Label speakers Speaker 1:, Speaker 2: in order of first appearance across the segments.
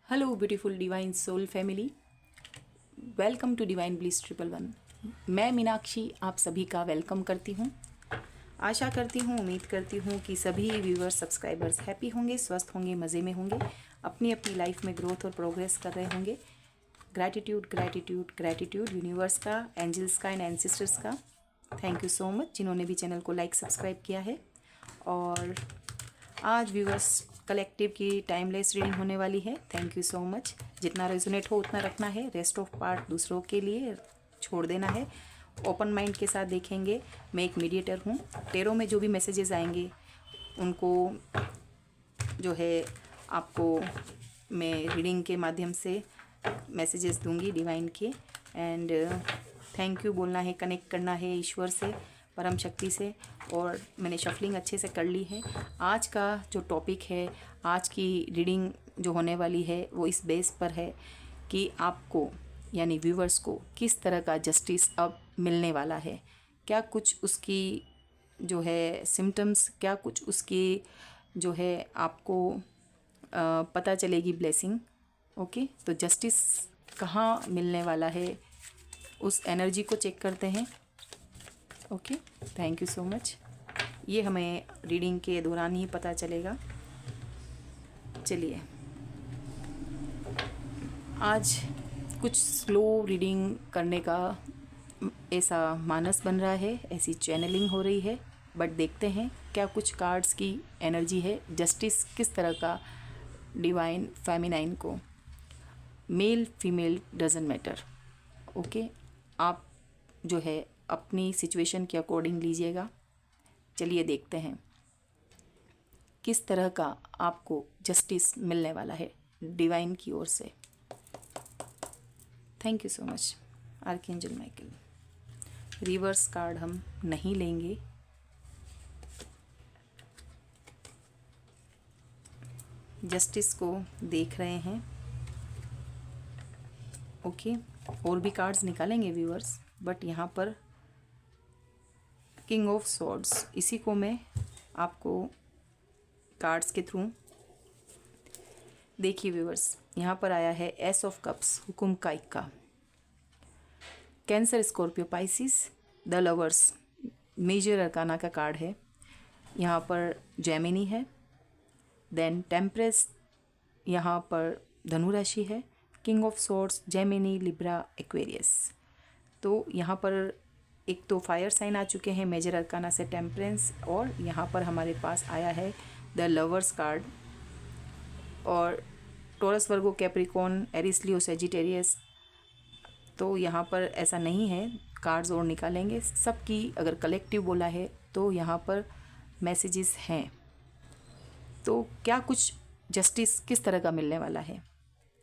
Speaker 1: Hello beautiful divine soul family, welcome to Divine Bliss 111। मैं मीनाक्षी आप सभी का वेलकम करती हूँ। आशा करती हूँ, उम्मीद करती हूँ कि सभी व्यूअर्स सब्सक्राइबर्स हैप्पी होंगे, स्वस्थ होंगे, मज़े में होंगे, अपनी अपनी लाइफ में ग्रोथ और प्रोग्रेस कर रहे होंगे। ग्रैटिट्यूड ग्रैटिट्यूड ग्रैटिट्यूड यूनिवर्स का, एंजल्स का एंड एंसेस्टर्स का। थैंक यू सो मच जिन्होंने भी चैनल को लाइक सब्सक्राइब किया है। और आज व्यूअर्स कलेक्टिव की टाइमलेस रीडिंग होने वाली है। Thank you so much. जितना रेजोनेट हो उतना रखना है, रेस्ट ऑफ पार्ट दूसरों के लिए छोड़ देना है। ओपन माइंड के साथ देखेंगे। मैं एक मीडिएटर हूँ। टेरो में जो भी मैसेजेस आएंगे उनको जो है आपको मैं रीडिंग के माध्यम से मैसेजेस दूंगी डिवाइन के। एंड थैंक यू बोलना है, कनेक्ट करना है ईश्वर से, परम शक्ति से। और मैंने शफलिंग अच्छे से कर ली है। आज का जो टॉपिक है, आज की रीडिंग जो होने वाली है वो इस बेस पर है कि आपको यानी व्यूवर्स को किस तरह का जस्टिस अब मिलने वाला है। क्या कुछ उसकी जो है सिम्टम्स, क्या कुछ उसकी जो है आपको पता चलेगी ब्लेसिंग। ओके, तो जस्टिस कहाँ मिलने वाला है उस एनर्जी को चेक करते हैं। Okay, thank you so much. ये हमें रीडिंग के दौरान ही पता चलेगा। चलिए, आज कुछ स्लो रीडिंग करने का ऐसा मानस बन रहा है, ऐसी चैनलिंग हो रही है। बट देखते हैं क्या कुछ कार्ड्स की एनर्जी है। जस्टिस किस तरह का डिवाइन फेमिनाइन को, male female doesn't matter. Okay, आप जो है अपनी सिचुएशन के अकॉर्डिंग लीजिएगा। चलिए देखते हैं किस तरह का आपको जस्टिस मिलने वाला है डिवाइन की ओर से। Thank you so much archangel Michael. Reverse card हम नहीं लेंगे। जस्टिस को देख रहे हैं। ओके, और भी कार्ड्स निकालेंगे व्यूअर्स, बट यहाँ पर किंग ऑफ सॉर्ड्स, इसी को मैं आपको कार्ड्स के थ्रू देखिए व्यूअर्स। यहाँ पर आया है एस ऑफ कप्स, हुकुम का इक्का। Cancer, Scorpio, Pisces, the Lovers, major arcana का कार्ड है। यहाँ पर जेमिनी है, देन टेम्परेस, यहाँ पर धनु राशि है, king of swords, Gemini, Libra, Aquarius. तो यहाँ पर एक तो फायर साइन आ चुके हैं मेजर अरकाना से टेम्परेंस, और यहाँ पर हमारे पास आया है द लवर्स कार्ड। और टॉरस, वर्गो, कैप्रिकॉर्न, एरिस, लियो, सेजिटेरियस। तो यहाँ पर ऐसा नहीं है, कार्ड्स और निकालेंगे। सबकी अगर कलेक्टिव बोला है तो यहाँ पर मैसेजेस हैं। तो क्या कुछ जस्टिस किस तरह का मिलने वाला है।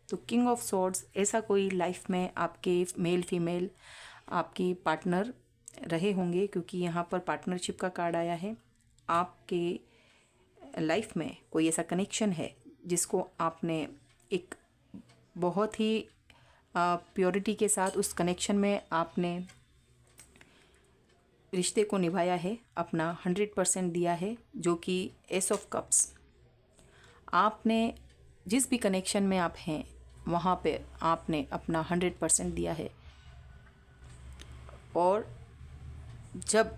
Speaker 1: तो किंग ऑफ सॉर्ड्स, ऐसा कोई लाइफ में आपके मेल फीमेल आपकी पार्टनर रहे होंगे, क्योंकि यहाँ पर पार्टनरशिप का कार्ड आया है। आपके लाइफ में कोई ऐसा कनेक्शन है जिसको आपने एक बहुत ही प्योरिटी के साथ उस कनेक्शन में आपने रिश्ते को निभाया है, अपना 100% दिया है, जो कि एस ऑफ कप्स। आपने जिस भी कनेक्शन में आप हैं वहाँ पे आपने अपना 100% दिया है। और जब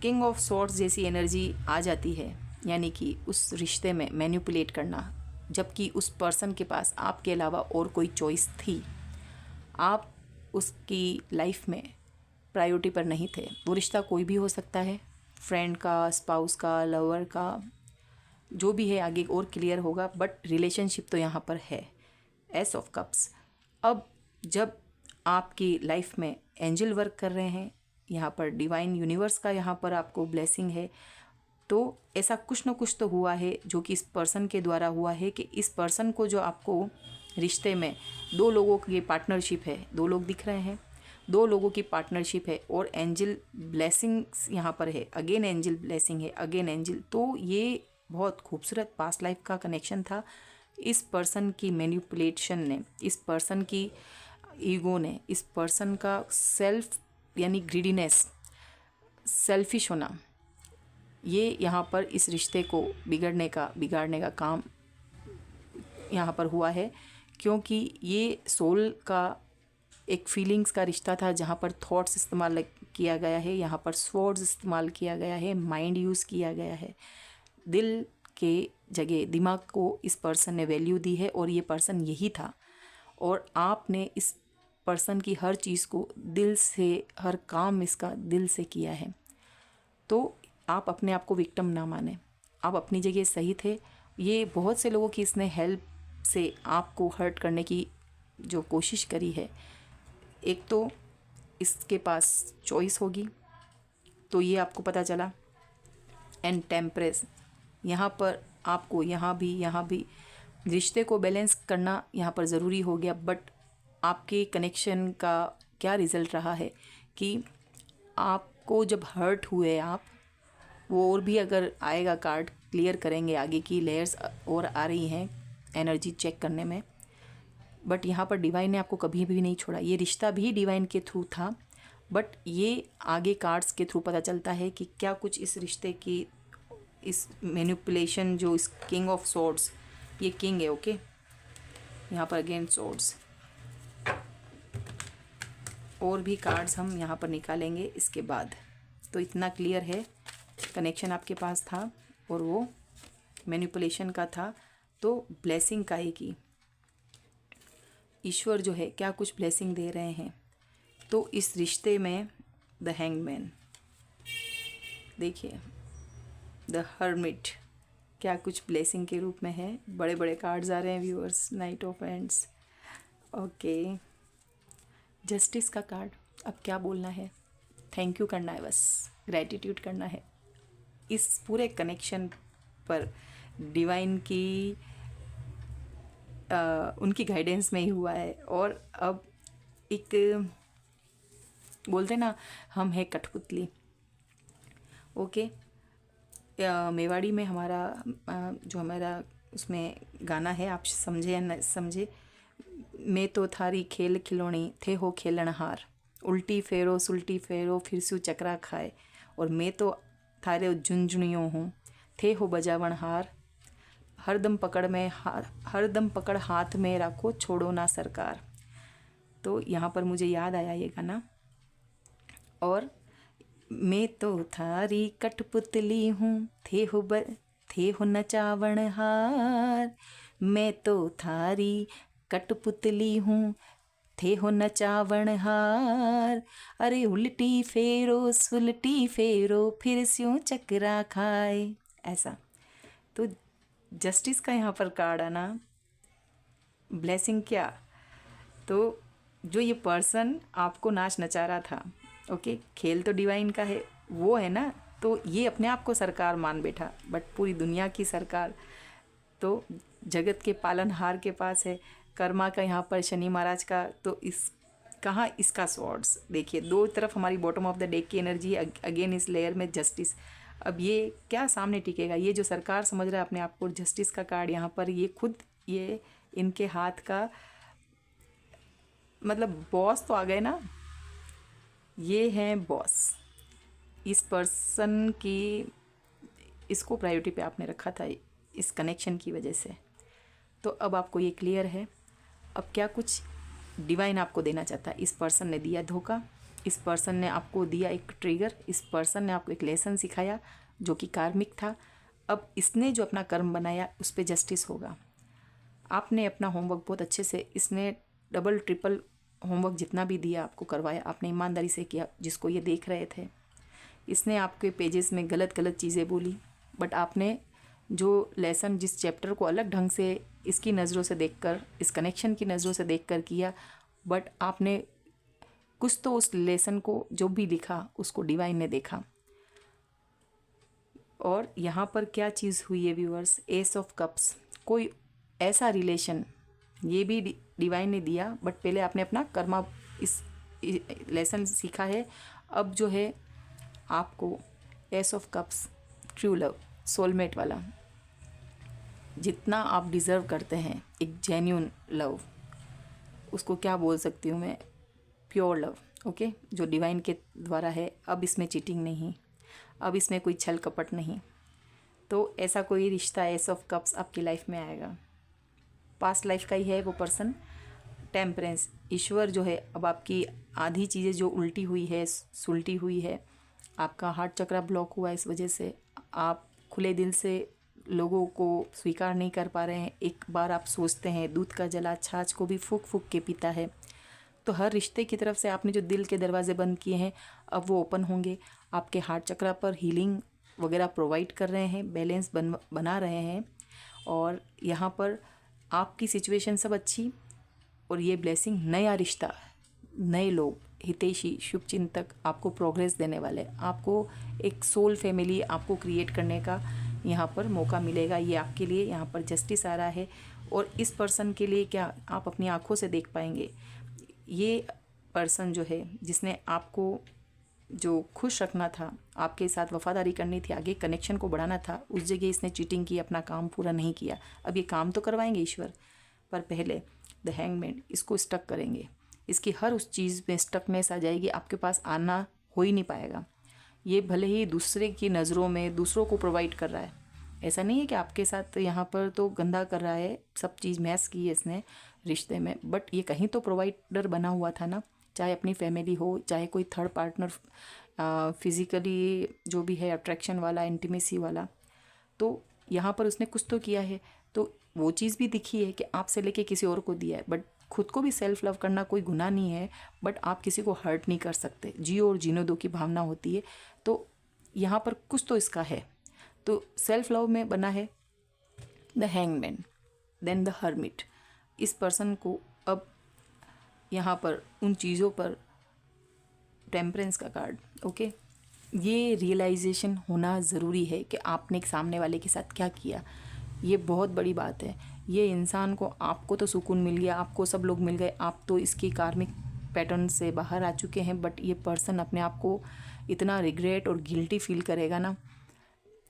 Speaker 1: किंग ऑफ सॉर्ड्स जैसी एनर्जी आ जाती है, यानी कि उस रिश्ते में मैनिपुलेट करना, जबकि उस पर्सन के पास आपके अलावा और कोई चॉइस थी, आप उसकी लाइफ में प्रायोरिटी पर नहीं थे। वो रिश्ता कोई भी हो सकता है, फ्रेंड का, स्पाउस का, लवर का, जो भी है आगे और क्लियर होगा, बट रिलेशनशिप तो यहाँ पर है, एस ऑफ कप्स। अब जब आपकी लाइफ में एंजल वर्क कर रहे हैं, यहाँ पर डिवाइन यूनिवर्स का यहाँ पर आपको ब्लेसिंग है, तो ऐसा कुछ ना कुछ तो हुआ है जो कि इस पर्सन के द्वारा हुआ है कि इस पर्सन को जो आपको रिश्ते में दो लोगों की पार्टनरशिप है, दो लोग दिख रहे हैं, दो लोगों की पार्टनरशिप है, और एंजल ब्लेसिंग्स यहाँ पर है, अगेन एंजल ब्लेसिंग है, अगेन एंजल। तो ये बहुत खूबसूरत पास्ट लाइफ का कनेक्शन था। इस पर्सन की मैनिपुलेशन ने, इस पर्सन की ईगो ने, इस पर्सन का सेल्फ यानी ग्रीडीनेस, सेल्फिश होना, ये यहाँ पर इस रिश्ते को बिगाड़ने का काम यहाँ पर हुआ है। क्योंकि ये सोल का एक फीलिंग्स का रिश्ता था, जहाँ पर थॉट्स इस्तेमाल किया गया है, यहाँ पर स्वर्ड्स इस्तेमाल किया गया है, माइंड यूज़ किया गया है। दिल के जगह दिमाग को इस पर्सन ने वैल्यू दी है और ये पर्सन यही था। और आपने इस पर्सन की हर चीज़ को दिल से, हर काम इसका दिल से किया है। तो आप अपने आप को विक्टिम ना माने, आप अपनी जगह सही थे। ये बहुत से लोगों की इसने हेल्प से आपको हर्ट करने की जो कोशिश करी है, एक तो इसके पास चॉइस होगी, तो ये आपको पता चला। एंड टेम्परेस, यहाँ पर आपको यहाँ भी रिश्ते को बैलेंस करना यहाँ पर ज़रूरी हो गया। बट आपके कनेक्शन का क्या रिज़ल्ट रहा है कि आपको जब हर्ट हुए आप, वो और भी अगर आएगा कार्ड क्लियर करेंगे, आगे की लेयर्स और आ रही हैं एनर्जी चेक करने में। बट यहाँ पर डिवाइन ने आपको कभी भी नहीं छोड़ा। ये रिश्ता भी डिवाइन के थ्रू था, बट ये आगे कार्ड्स के थ्रू पता चलता है कि क्या कुछ इस रिश्ते की, इस मैनिपुलेशन, जो इस किंग ऑफ सोर्ड्स, ये किंग है, ओके। यहाँ पर अगेन सोर्ड्स, और भी कार्ड्स हम यहाँ पर निकालेंगे इसके बाद। तो इतना क्लियर है, कनेक्शन आपके पास था और वो मैनिपुलेशन का था, तो ब्लेसिंग का है कि ईश्वर जो है क्या कुछ ब्लेसिंग दे रहे हैं। तो इस रिश्ते में द हैंगमैन, देखिए द हर्मिट, क्या कुछ ब्लेसिंग के रूप में है। बड़े बड़े कार्ड्स आ रहे हैं viewers, night of ends, okay. Justice का कार्ड, अब क्या बोलना है, थैंक यू करना है, बस ग्रैटिट्यूड करना है इस पूरे कनेक्शन पर। डिवाइन की उनकी गाइडेंस में ही हुआ है। और अब एक बोलते ना, हम है कठपुतली, ओके। मेवाड़ी में हमारा जो हमारा उसमें गाना है, आप समझे या न समझे, मैं तो थारी खेल खिलौनी थे हो खेलनहार, उल्टी फेरो सुल्टी फेरो फिर सू चकरा खाए, और मैं तो थारे झुंझुनियों हूँ थे हो बजावनहार, हरदम पकड़ हाथ में रखो छोड़ो ना सरकार। तो यहाँ पर मुझे याद आया ये गाना। और मैं तो थारी कठपुतली हूँ थे हो नचावण हार, मैं तो थारी कठपुतली हूँ थे हो नचावण हार, अरे उल्टी फेरो सुलटी फेरो फिर स्यों चकरा खाए, ऐसा। तो जस्टिस का यहाँ पर कार्ड आना, ब्लेसिंग क्या, तो जो ये पर्सन आपको नाच नचा रहा था, ओके, खेल तो डिवाइन का है, वो है ना, तो ये अपने आप को सरकार मान बैठा, बट पूरी दुनिया की सरकार तो जगत के पालनहार के पास है। कर्मा का यहाँ पर शनि महाराज का, तो इस कहाँ इसका स्वॉर्ड्स, देखिए दो तरफ हमारी बॉटम ऑफ द डेक की एनर्जी, अगेन इस लेयर में जस्टिस। अब ये क्या सामने टिकेगा, ये जो सरकार समझ रहा है अपने आप को, जस्टिस का कार्ड यहाँ पर, ये खुद ये इनके हाथ का मतलब बॉस तो आ गए ना, ये हैं बॉस। इस पर्सन की, इसको प्रायोरिटी पे आपने रखा था इस कनेक्शन की वजह से। तो अब आपको ये क्लियर है, अब क्या कुछ डिवाइन आपको देना चाहता है। इस पर्सन ने दिया धोखा, इस पर्सन ने आपको दिया एक ट्रिगर, इस पर्सन ने आपको एक लेसन सिखाया जो कि कार्मिक था। अब इसने जो अपना कर्म बनाया उस पर जस्टिस होगा। आपने अपना होमवर्क बहुत अच्छे से, इसने डबल ट्रिपल होमवर्क जितना भी दिया आपको करवाया, आपने ईमानदारी से किया, जिसको ये देख रहे थे। इसने आपके पेजेस में गलत चीज़ें बोली, बट आपने जो लेसन, जिस चैप्टर को अलग ढंग से इसकी नज़रों से देखकर, इस कनेक्शन की नज़रों से देखकर किया, बट आपने कुछ तो उस लेसन को जो भी लिखा उसको डिवाइन ने देखा। और यहाँ पर क्या चीज़ हुई है व्यूअर्स, एस ऑफ कप्स, कोई ऐसा रिलेशन ये भी डिवाइन ने दिया, बट पहले आपने अपना कर्मा इस लेसन सीखा है। अब जो है आपको S of cups, true love, soulmate वाला, जितना आप डिज़र्व करते हैं, एक जेन्यून लव, उसको क्या बोल सकती हूँ मैं, प्योर लव, ओके, जो डिवाइन के द्वारा है। अब इसमें चीटिंग नहीं, अब इसमें कोई छल कपट नहीं। तो ऐसा कोई रिश्ता, एस ऑफ कप्स आपकी लाइफ में आएगा। पास्ट लाइफ का ही है वो पर्सन। टेम्परेंस, ईश्वर जो है अब आपकी आधी चीज़ें जो उल्टी हुई है, सुलटी हुई है, आपका हार्ट चक्रा ब्लॉक हुआ है, इस वजह से आप खुले दिल से लोगों को स्वीकार नहीं कर पा रहे हैं। एक बार आप सोचते हैं दूध का जला छाछ को भी फूक फूक के पीता है। तो हर रिश्ते की तरफ से आपने जो दिल के दरवाजे बंद किए हैं अब वो ओपन होंगे। आपके हार्ट चक्रा पर हीलिंग वगैरह प्रोवाइड कर रहे हैं, बैलेंस बना रहे हैं। और यहाँ पर आपकी सिचुएशन सब अच्छी, और ये ब्लेसिंग, नया रिश्ता, नए लोग, हितैषी, शुभचिंतक आपको प्रोग्रेस देने वाले, आपको एक सोल फैमिली आपको क्रिएट करने का यहाँ पर मौका मिलेगा। ये आपके लिए यहाँ पर जस्टिस आ रहा है। और इस पर्सन के लिए क्या आप अपनी आंखों से देख पाएंगे, ये पर्सन जो है जिसने आपको जो खुश रखना था, आपके साथ वफादारी करनी थी, आगे कनेक्शन को बढ़ाना था, उस जगह इसने चीटिंग की, अपना काम पूरा नहीं किया। अब ये काम तो करवाएंगे ईश्वर, पर पहले द हैंगमैन इसको स्टक करेंगे। इसकी हर उस चीज़ में स्टकनेस आ जाएगी, आपके पास आना हो ही नहीं पाएगा। ये भले ही दूसरे की नज़रों में दूसरों को प्रोवाइड कर रहा है, ऐसा नहीं है कि आपके साथ यहाँ पर तो गंदा कर रहा है, सब चीज़ मैस की है इसने रिश्ते में, बट ये कहीं तो प्रोवाइडर बना हुआ था ना, चाहे अपनी फैमिली हो, चाहे कोई थर्ड पार्टनर, फिज़िकली जो भी है अट्रैक्शन वाला, इंटीमेसी वाला, तो यहाँ पर उसने कुछ तो किया है। तो वो चीज़ भी दिखी है कि आपसे लेके किसी और को दिया है, बट खुद को भी सेल्फ लव करना कोई गुनाह नहीं है, बट आप किसी को हर्ट नहीं कर सकते। जियो और जीने दो की भावना होती है, तो यहाँ पर कुछ तो इसका है। तो सेल्फ लव में बना है the Hangman, then the Hermit. इस पर्सन को अब यहाँ पर उन चीज़ों पर टेम्परेंस का कार्ड, ओके, ये रियलाइजेशन होना ज़रूरी है कि आपने एक सामने वाले के साथ क्या किया। ये बहुत बड़ी बात है। ये इंसान को, आपको तो सुकून मिल गया, आपको सब लोग मिल गए, आप तो इसकी कार्मिक पैटर्न से बाहर आ चुके हैं, बट ये पर्सन अपने आप को इतना रिग्रेट और गिल्टी फील करेगा ना।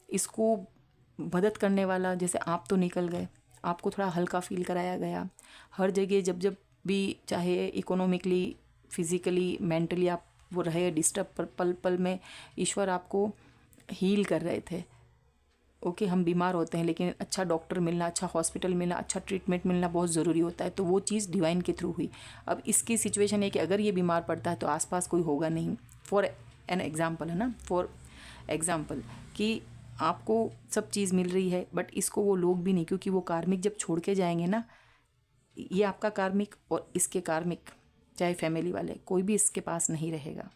Speaker 1: इसको मदद करने वाला जैसे आप तो निकल गए, आपको थोड़ा हल्का फील कराया गया। हर जगह जब जब भी चाहे इकोनॉमिकली, फिज़िकली, मेंटली आप वो रहे डिस्टर्ब, पर पल पल में ईश्वर आपको हील कर रहे थे। ओके, हम बीमार होते हैं लेकिन अच्छा डॉक्टर मिलना, अच्छा हॉस्पिटल मिलना, अच्छा ट्रीटमेंट मिलना बहुत ज़रूरी होता है, तो वो चीज़ डिवाइन के थ्रू हुई। अब इसकी सिचुएशन है कि अगर ये बीमार पड़ता है तो आसपास कोई होगा नहीं। फॉर एन एग्जाम्पल है ना, फॉर एग्जाम्पल कि आपको सब चीज़ मिल रही है, बट इसको वो लोग भी नहीं, क्योंकि वो कार्मिक जब छोड़ के जाएंगे ना, ये आपका कार्मिक और इसके कार्मिक, चाहे फैमिली वाले, कोई भी इसके पास नहीं रहेगा।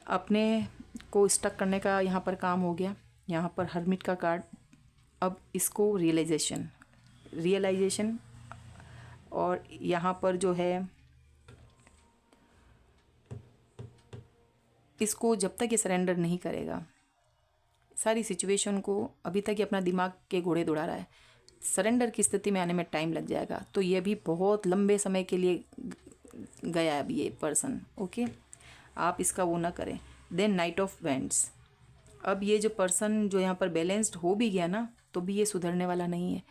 Speaker 1: अपने को स्टक करने का यहाँ पर काम हो गया। यहाँ पर हर्मिट का कार्ड, अब इसको रियलाइजेशन और यहाँ पर जो है इसको जब तक ये सरेंडर नहीं करेगा, सारी सिचुएशन को, अभी तक ये अपना दिमाग के घोड़े दौड़ा रहा है, सरेंडर की स्थिति में आने में टाइम लग जाएगा। तो ये भी बहुत लंबे समय के लिए गया अभी ये पर्सन, ओके, आप इसका वो ना करें। देन नाइट ऑफ वेंट्स, अब ये जो पर्सन जो यहाँ पर बैलेंस्ड हो भी गया ना, तो भी ये सुधरने वाला नहीं है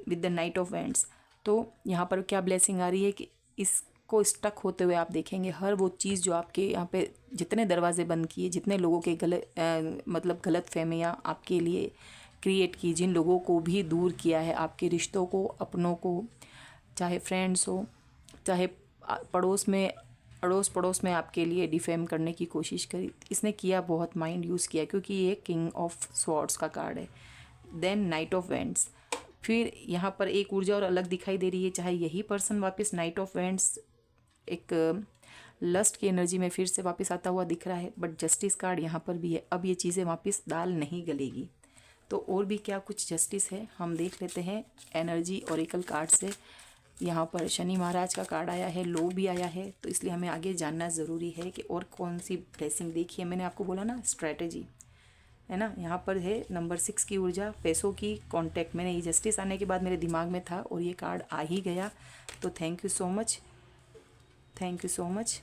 Speaker 1: with the night of vents. तो यहाँ पर क्या ब्लेसिंग आ रही है कि इसको स्टक होते हुए आप देखेंगे हर वो चीज़ जो आपके यहाँ पे जितने दरवाजे बंद किए, जितने लोगों के मतलब गलत फहमियाँ आपके लिए क्रिएट की, जिन लोगों को भी दूर किया है आपके रिश्तों को, अपनों को, चाहे फ्रेंड्स हो, चाहे अड़ोस पड़ोस में आपके लिए डिफेम करने की कोशिश करी, इसने किया, बहुत माइंड यूज़ किया, क्योंकि ये किंग ऑफ स्वॉर्ड्स का कार्ड है। देन नाइट ऑफ वेंट्स, फिर यहाँ पर एक ऊर्जा और अलग दिखाई दे रही है, चाहे यही पर्सन वापस नाइट ऑफ वेंट्स एक लस्ट की एनर्जी में फिर से वापस आता हुआ दिख रहा है, बट जस्टिस कार्ड यहाँ पर भी है। अब ये चीज़ें वापस दाल नहीं गलेगी। तो और भी क्या कुछ जस्टिस है हम देख लेते हैं एनर्जी ओरेकल कार्ड से। यहाँ पर शनि महाराज का कार्ड आया है, लो भी आया है, तो इसलिए हमें आगे जानना ज़रूरी है कि और कौन सी ब्लेसिंग देखी है। मैंने आपको बोला ना स्ट्रैटेजी है ना, यहाँ पर है नंबर 6 की ऊर्जा, पैसों की कांटेक्ट। मैंने ये जस्टिस आने के बाद मेरे दिमाग में था और ये कार्ड आ ही गया, तो thank you so much, thank you so much.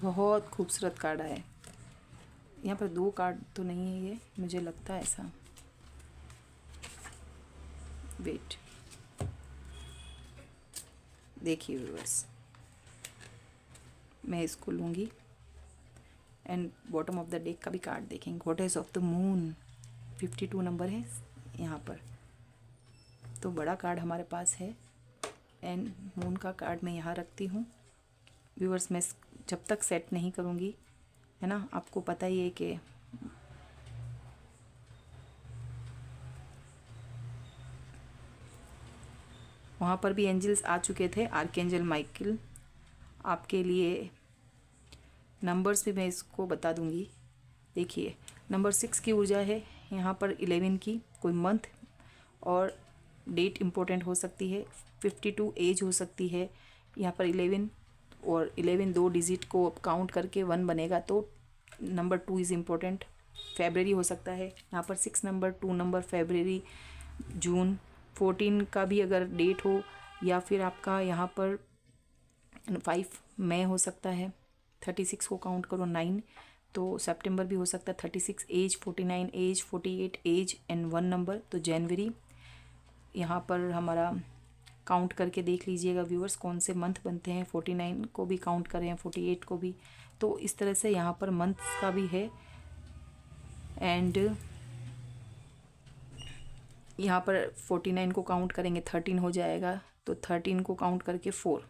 Speaker 1: बहुत खूबसूरत कार्ड आया है। यहाँ पर 2 कार्ड तो नहीं है, ये मुझे लगता है ऐसा। वेट, देखिए व्यूअर्स, मैं इसको लूँगी and bottom of the deck का भी कार्ड देखेंगे। Goddess of the moon 52 number है यहाँ पर, तो बड़ा कार्ड हमारे पास है। एंड मून का कार्ड मैं यहाँ रखती हूँ। व्यूअर्स, मैं जब तक सेट नहीं करूँगी, है ना, आपको पता ही है कि वहाँ पर भी एंजल्स आ चुके थे, आर्कएंजल माइकल आपके लिए। नंबर्स भी मैं इसको बता दूँगी। देखिए, नंबर 6 की ऊर्जा है यहाँ पर, 11 की कोई मंथ और डेट इम्पोर्टेंट हो सकती है, 52 एज हो सकती है यहाँ पर। 11 और 11 2 डिजिट को काउंट करके 1 बनेगा, तो नंबर 2 इज़ इम्पोर्टेंट। फेबररी हो सकता है यहाँ पर, 6 नंबर, 2 नंबर, फेबररी, जून। 14 का भी अगर डेट हो, या फिर आपका यहाँ पर 5 मई हो सकता है। 36 को काउंट करो, 9, तो सितंबर भी हो सकता है। 36 age, 49 age, 48 age and 1 number, तो जनवरी। यहाँ पर हमारा काउंट करके देख लीजिएगा व्यूअर्स, कौन से मंथ बनते हैं। 49 को भी काउंट करें, 48 को भी, तो इस तरह से यहाँ पर मंथ्स का भी है। एंड यहाँ पर 49 को काउंट करेंगे, 13 हो जाएगा, तो 13 को काउंट करके 4,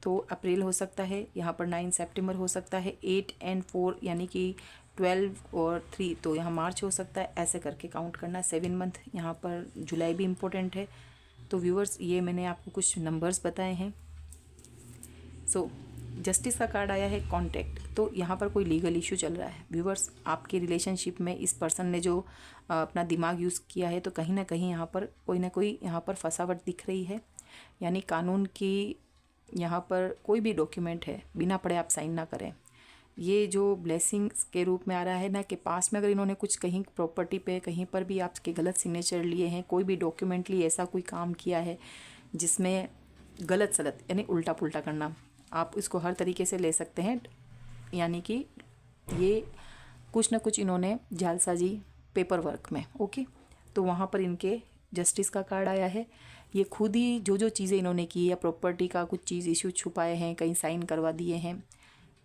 Speaker 1: तो अप्रैल हो सकता है। यहाँ पर 9 सितंबर हो सकता है। 8 एंड 4 यानी कि 12 और 3, तो यहाँ मार्च हो सकता है। ऐसे करके काउंट करना। 7 मंथ यहाँ पर, जुलाई भी इम्पोर्टेंट है। तो व्यूअर्स, ये मैंने आपको कुछ नंबर्स बताए हैं। सो जस्टिस का कार्ड आया है, कॉन्टैक्ट, तो यहाँ पर कोई लीगल इशू चल रहा है व्यूअर्स। आपके रिलेशनशिप में इस पर्सन ने जो अपना दिमाग यूज़ किया है, तो कहीं ना कहीं यहाँ पर कोई ना कोई यहाँ पर फंसावट दिख रही है। यानी कानून की यहाँ पर कोई भी डॉक्यूमेंट है, बिना पढ़े आप साइन ना करें। ये जो ब्लेसिंग्स के रूप में आ रहा है ना, कि पास में अगर इन्होंने कुछ कहीं प्रॉपर्टी पे कहीं पर भी आपके गलत सिग्नेचर लिए हैं, कोई भी डॉक्यूमेंट लिए, ऐसा कोई काम किया है जिसमें गलत सलत यानी उल्टा पुल्टा करना, आप इसको हर तरीके से ले सकते हैं। यानी कि ये कुछ ना कुछ इन्होंने जालसाजी पेपर वर्क में, ओके, तो वहाँ पर इनके जस्टिस का कार्ड आया है। ये खुद ही जो चीज़ें इन्होंने की, या प्रॉपर्टी का कुछ चीज़ इशू छुपाए हैं, कहीं साइन करवा दिए हैं,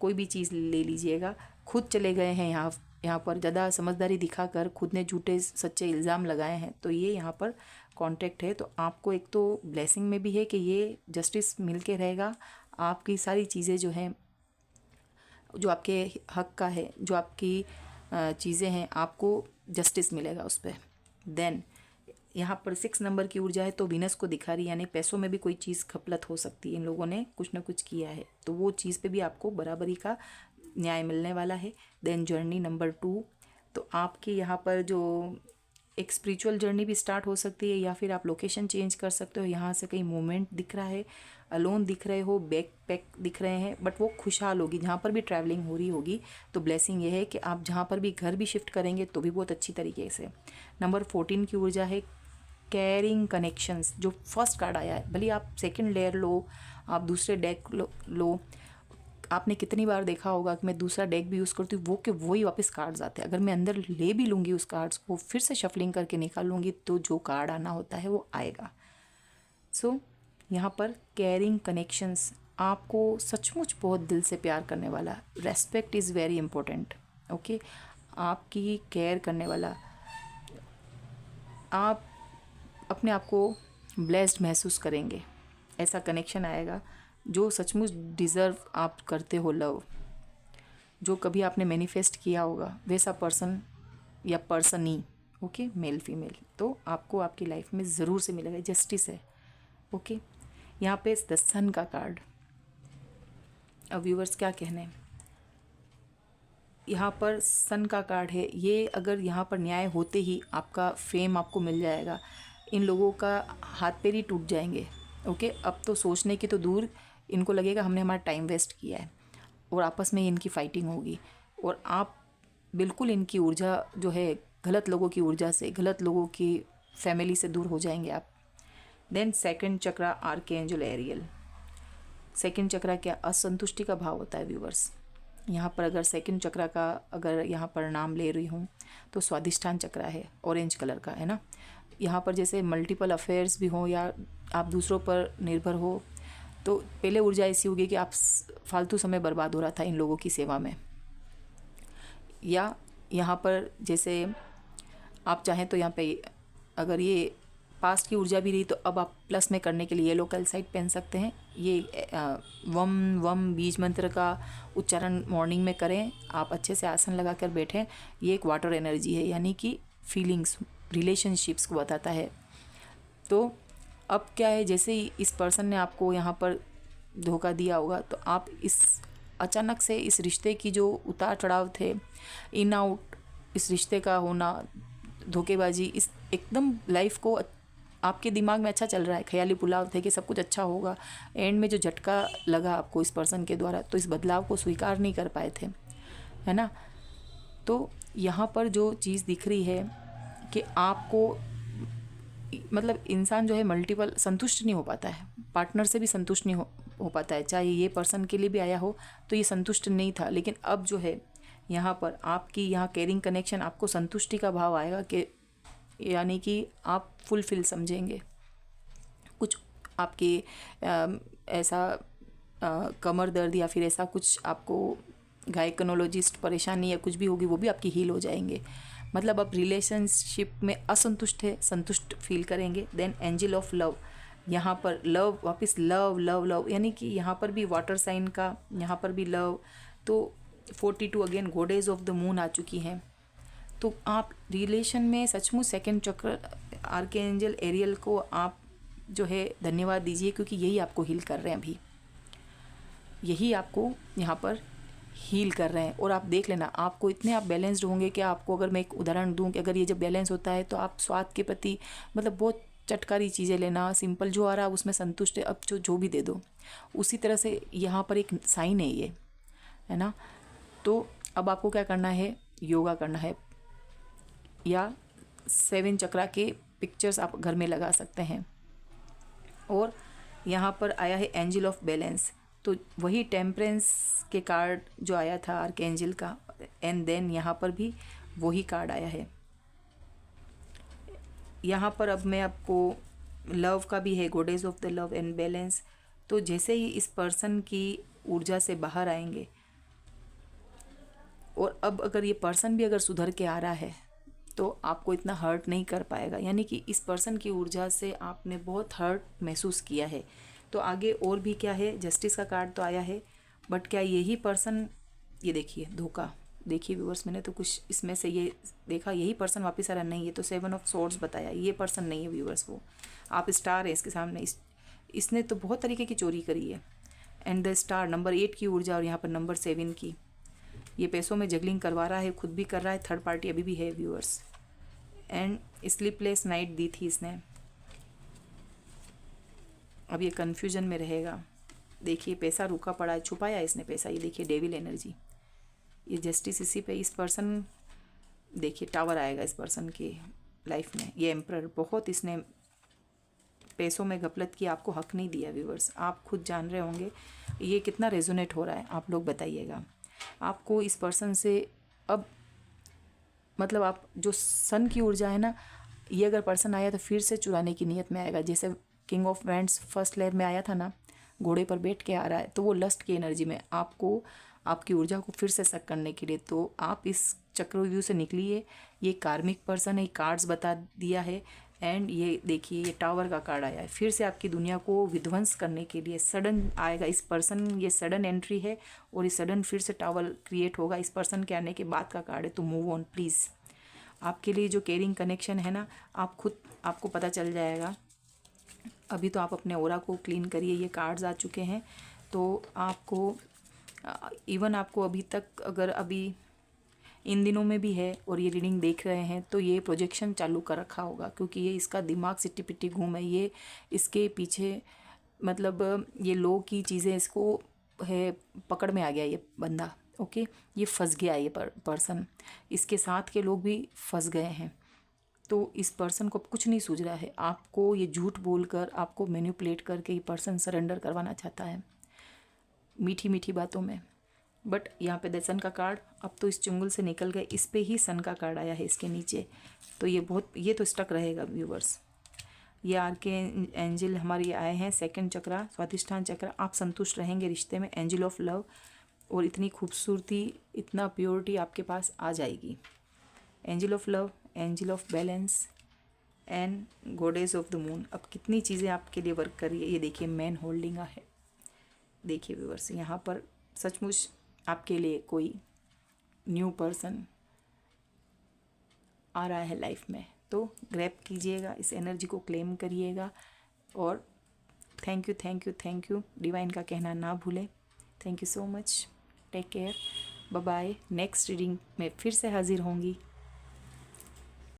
Speaker 1: कोई भी चीज़ ले लीजिएगा, खुद चले गए हैं यहाँ पर ज़्यादा समझदारी दिखाकर खुद ने झूठे सच्चे इल्ज़ाम लगाए हैं, तो ये यहाँ पर कॉन्ट्रैक्ट है। तो आपको एक तो ब्लेसिंग में भी है कि ये जस्टिस मिल के रहेगा। आपकी सारी चीज़ें जो हैं, जो आपके हक का है, जो आपकी चीज़ें हैं, आपको जस्टिस मिलेगा उस पर। देन यहाँ पर 6 नंबर की ऊर्जा है, तो वीनस को दिखा रही है, यानी पैसों में भी कोई चीज़ खपलत हो सकती है। इन लोगों ने कुछ ना कुछ किया है, तो वो चीज़ पे भी आपको बराबरी का न्याय मिलने वाला है। देन जर्नी नंबर 2, तो आपकी यहाँ पर जो एक स्पिरिचुअल जर्नी भी स्टार्ट हो सकती है, या फिर आप लोकेशन चेंज कर सकते हो। यहाँ से कहीं मूवमेंट दिख रहा है, अलोन दिख रहे हो, बैक पैक दिख रहे हैं, बट वो खुशहाल होगी जहाँ पर भी ट्रैवलिंग हो रही होगी। तो ब्लेसिंग ये है कि आप जहाँ पर भी घर भी शिफ्ट करेंगे तो भी बहुत अच्छी तरीके से। नंबर 14 की ऊर्जा है, कैरिंग कनेक्शंस, जो फर्स्ट कार्ड आया है। भले आप सेकंड लेयर लो, आप दूसरे डेक लो, आपने कितनी बार देखा होगा कि मैं दूसरा डेक भी यूज़ करती हूँ, वो कि वही वापस कार्ड्स आते हैं। अगर मैं अंदर ले भी लूँगी उस कार्ड्स को, फिर से शफलिंग करके निकाल लूँगी, तो जो कार्ड आना होता है वो आएगा। सो यहाँ पर कैरिंग कनेक्शंस, आपको सचमुच बहुत दिल से प्यार करने वाला, respect is very important, okay, आपकी केयर करने वाला, आप अपने आप को ब्लेस्ड महसूस करेंगे, ऐसा कनेक्शन आएगा जो सचमुच डिज़र्व आप करते हो। लव जो कभी आपने मैनिफेस्ट किया होगा, वैसा पर्सन या पर्सनी, ओके, मेल फीमेल, तो आपको आपकी लाइफ में ज़रूर से मिलेगा। जस्टिस है, ओके। यहाँ पे द सन का कार्ड, अब व्यूवर्स क्या कहने, यहाँ पर सन का कार्ड है। ये अगर यहाँ पर न्याय होते ही आपका फेम आपको मिल जाएगा। इन लोगों का हाथ पैर ही टूट जाएंगे, ओके। अब तो सोचने की तो दूर, इनको लगेगा हमने हमारा टाइम वेस्ट किया है, और आपस में इनकी फाइटिंग होगी, और आप बिल्कुल इनकी ऊर्जा जो है, गलत लोगों की ऊर्जा से, गलत लोगों की फैमिली से दूर हो जाएंगे आप। देन सेकंड चक्रा, आर्कएंजल एरियल, सेकंड चक्रा क्या, असंतुष्टि का भाव होता है व्यूवर्स। यहाँ पर अगर सेकंड चक्रा का अगर यहाँ पर नाम ले रही हूँ तो स्वादिष्ठान चक्रा है, ऑरेंज कलर का है ना। यहाँ पर जैसे मल्टीपल अफेयर्स भी हों या आप दूसरों पर निर्भर हो, तो पहले ऊर्जा ऐसी होगी कि आप फालतू समय बर्बाद हो रहा था इन लोगों की सेवा में, या यहाँ पर जैसे आप चाहें तो यहाँ पे अगर ये पास्ट की ऊर्जा भी रही तो अब आप प्लस में करने के लिए येलो कैल्साइट पहन सकते हैं। ये वम वम बीज मंत्र का उच्चारण मॉर्निंग में करें, आप अच्छे से आसन लगा कर बैठें। ये एक वाटर एनर्जी है, यानी कि फीलिंग्स, रिलेशनशिप्स को बताता है। तो अब क्या है, जैसे ही इस पर्सन ने आपको यहाँ पर धोखा दिया होगा तो आप इस अचानक से इस रिश्ते की जो उतार चढ़ाव थे, इन आउट, इस रिश्ते का होना, धोखेबाजी, इस एकदम लाइफ को आपके दिमाग में अच्छा चल रहा है, ख्याली पुलाव थे कि सब कुछ अच्छा होगा, एंड में जो झटका लगा आपको इस पर्सन के द्वारा, तो इस बदलाव को स्वीकार नहीं कर पाए थे, है ना। तो यहाँ पर जो चीज़ दिख रही है कि आपको मतलब इंसान जो है मल्टीपल संतुष्ट नहीं हो पाता है, पार्टनर से भी संतुष्ट नहीं हो पाता है। चाहे ये पर्सन के लिए भी आया हो तो ये संतुष्ट नहीं था, लेकिन अब जो है यहाँ पर आपकी यहाँ केयरिंग कनेक्शन, आपको संतुष्टि का भाव आएगा कि यानी कि आप फुलफिल समझेंगे। कुछ आपके ऐसा कमर दर्द या फिर ऐसा कुछ आपको गायकोनोलॉजिस्ट परेशानी या कुछ भी होगी, वो भी आपकी हील हो जाएंगे। मतलब आप रिलेशनशिप में असंतुष्ट है, संतुष्ट फील करेंगे। देन एंजल ऑफ लव, यहाँ पर लव, वापस लव लव लव, यानी कि यहाँ पर भी वाटर साइन का, यहाँ पर भी लव। तो 42 again goddess of the moon आ चुकी हैं। तो आप रिलेशन में सचमुच सेकंड चक्र आर्कएंजल एरियल को आप जो है धन्यवाद दीजिए, क्योंकि यही आपको हील कर रहे हैं। अभी यही आपको यहाँ पर हील कर रहे हैं। और आप देख लेना, आपको इतने आप बैलेंस्ड होंगे कि आपको अगर मैं एक उदाहरण दूं कि अगर ये जब बैलेंस होता है तो आप स्वाद के प्रति मतलब बहुत चटकारी चीज़ें लेना, सिंपल जो आ रहा है उसमें संतुष्ट है, अब जो भी दे दो। उसी तरह से यहाँ पर एक साइन है ये, है ना। तो अब आपको क्या करना है, योगा करना है, या 7 चक्रा के पिक्चर्स आप घर में लगा सकते हैं। और यहाँ पर आया है एंजल ऑफ बैलेंस, तो वही टेम्परेंस के कार्ड जो आया था आर्कएंजल का, एंड देन यहाँ पर भी वही कार्ड आया है। यहाँ पर अब मैं आपको लव का भी है, goddess of the love and balance. तो जैसे ही इस पर्सन की ऊर्जा से बाहर आएंगे, और अब अगर ये पर्सन भी अगर सुधर के आ रहा है तो आपको इतना हर्ट नहीं कर पाएगा, यानी कि इस पर्सन की ऊर्जा से आपने बहुत हर्ट महसूस किया है। तो आगे और भी क्या है, जस्टिस का कार्ड तो आया है, बट क्या यही पर्सन, ये देखिए धोखा, देखिए व्यूअर्स, मैंने तो कुछ इसमें से ये देखा, यही पर्सन वापस आ रहा नहीं है, तो 7 ऑफ सोर्ड्स बताया, ये पर्सन नहीं है व्यूअर्स। वो आप स्टार है इसके सामने, इसने तो बहुत तरीके की चोरी करी है। एंड द स्टार, नंबर 8 की ऊर्जा, और यहाँ पर नंबर 7 की, ये पैसों में जगलिंग करवा रहा है, खुद भी कर रहा है, थर्ड पार्टी अभी भी है व्यूअर्स। एंड स्लीपलेस नाइट दी थी इसने, अब ये कन्फ्यूजन में रहेगा। देखिए पैसा रुका पड़ा है, छुपाया इसने पैसा, ये देखिए डेविल एनर्जी, ये जस्टिस इसी पे। इस पर्सन, देखिए टावर आएगा इस पर्सन की लाइफ में, ये एम्परर, बहुत इसने पैसों में गफलत की, आपको हक नहीं दिया व्यूअर्स। आप खुद जान रहे होंगे ये कितना रेजोनेट हो रहा है, आप लोग बताइएगा। आपको इस पर्सन से अब मतलब आप जो सन की ऊर्जा है ना, ये अगर पर्सन आया तो फिर से चुराने की नीयत में आएगा। जैसे king of wands first layer में आया था ना, घोड़े पर बैठ के आ रहा है, तो वो लस्ट की एनर्जी में आपको आपकी ऊर्जा को फिर से सक करने के लिए, तो आप इस चक्रव्यूह से निकलिए। ये कार्मिक पर्सन है, कार्ड्स बता दिया है। एंड ये देखिए ये टावर का कार्ड आया है, फिर से आपकी दुनिया को विध्वंस करने के लिए सडन आएगा इस पर्सन, ये सडन एंट्री है, और ये सडन फिर से टावर क्रिएट होगा इस पर्सन के आने के बाद का कार्ड है। तो मूव ऑन प्लीज़, आपके लिए जो केयरिंग कनेक्शन है ना, आप खुद आपको पता चल जाएगा। अभी तो आप अपने ओरा को क्लीन करिए, ये कार्ड्स आ चुके हैं। तो आपको इवन आपको अभी तक अगर अभी इन दिनों में भी है और ये रीडिंग देख रहे हैं, तो ये प्रोजेक्शन चालू कर रखा होगा, क्योंकि ये इसका दिमाग सिट्टी पिट्टी घूम है, ये इसके पीछे मतलब ये लो की चीज़ें इसको है, पकड़ में आ गया ये बंदा। ओके, ये फंस गया ये पर्सन, इसके साथ के लोग भी फंस गए हैं। तो इस पर्सन को कुछ नहीं सूझ रहा है, आपको ये झूठ बोलकर, आपको मैनिपुलेट करके ये पर्सन सरेंडर करवाना चाहता है। मीठी मीठी बातों में। बट यहाँ पे द सन का कार्ड अब तो इस चुंगल से निकल गए, इस पे ही सन का कार्ड आया है इसके नीचे, तो ये तो स्टक रहेगा व्यूवर्स। ये आर के एंजल हमारे आए हैं, सेकंड चक्रा, स्वाधिष्ठान चक्र। आप संतुष्ट रहेंगे रिश्ते में, एंजल ऑफ लव, और इतनी खूबसूरती, इतना प्योरिटी आपके पास आ जाएगी। Angel of love, angel of balance and goddess of the moon. अब कितनी चीज़ें आपके लिए वर्क कर रही है, ये देखिए मैन होल्डिंग है। देखिए व्यूअर्स, यहाँ पर सचमुच आपके लिए कोई न्यू पर्सन आ रहा है लाइफ में, तो ग्रैब कीजिएगा, इस एनर्जी को क्लेम करिएगा। और thank you thank you thank you, divine का कहना ना भूलें। Thank you so much, take care, bye bye. Next reading में फिर से हाजिर होंगी।